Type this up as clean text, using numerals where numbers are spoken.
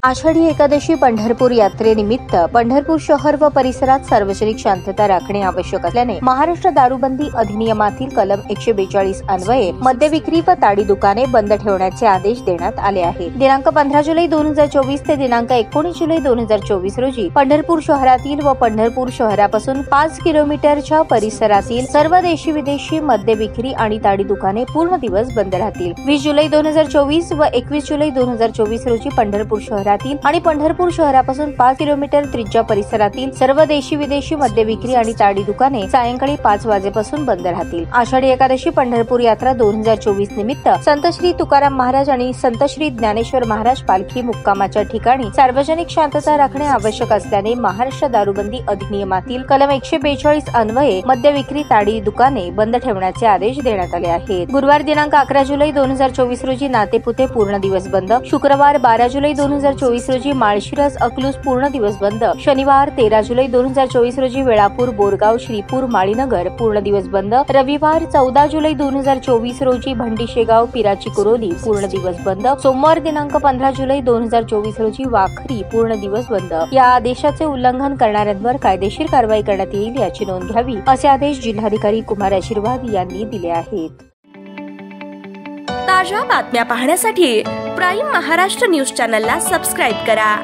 आषाढी एकादशी पंढरपूर यात्रेनिमित्त पंढरपूर शहर व परिसरात सार्वजनिक शांतता राखणे आवश्यक असल्याने महाराष्ट्र दारूबंदी अधिनियमातील कलम 142 अन्वये मद्य विक्री व ताडी दुकाने बंद ठेवण्याचे आदेश देण्यात आले आहेत। दिनांक 15 जुलै 2024 ते दिनांक 19 जुलै 2024 रोजी पंढरपूर शहरातील व पंढरपूर शहरापासून 5 किलोमीटरच्या परिसरातील सर्व देशी विदेशी मद्य विक्री आणि ताडी दुकाने पूर्ण दिवस बंद राहतील। 20 जुलै 2024 व 21 जुलै 2024 रोजी पंढरपूर शहरात आणि पंढरपूर शहरापासून 5 किलोमीटर त्रिज्या परिसरातील सर्व देशी विदेशी मद्य विक्री आणि ताडी दुकाने सायंकाळी 5 वाजेपासून बंद राहतील। आषाढी एकादशी पंढरपूर यात्रा 2024 निमित्त संत श्री तुकाराम महाराज आणि संत श्री ज्ञानेश्वर महाराज पालखी मुक्कामाच्या ठिकाणी सार्वजनिक शांतता राखणे आवश्यक असल्याने महाराष्ट्र दारूबंदी अधिनियमातील कलम 142 अन्वये मद्य विक्री ताडी दुकाने बंद ठेवण्याचे आदेश देण्यात आले आहेत। गुरुवार दिनांक 11 जुलै 2024 रोजी नातेपुते पूर्ण दिवस बंद। शुक्रवार 12 जुलै 2024 रोजी माळशिरस अकलूज पूर्ण दिवस बंद। शनिवार 13 जुलै 2024 रोजी वेळापूर बोरगाव श्रीपूर माळीनगर पूर्ण दिवस बंद। रविवार 14 जुलै 2024 रोजी भंडी शेगाव पिराची कुरोली पूर्ण दिवस बंद। सोमवार दिनांक 15 जुलै 2024 रोजी वाखरी पूर्ण दिवस बंद। या आदेशाचे उल्लंघन करणाऱ्यांवर कायदेशीर कारवाई करण्यात येईल याची नोंद घ्यावी असे आदेश जिल्हाधिकारी कुमार आशीर्वाद यांनी दिले आहेत। ताज्या बातम्या पाहण्यासाठी प्राईम महाराष्ट्र न्यूज चॅनलला सबस्क्राईब करा।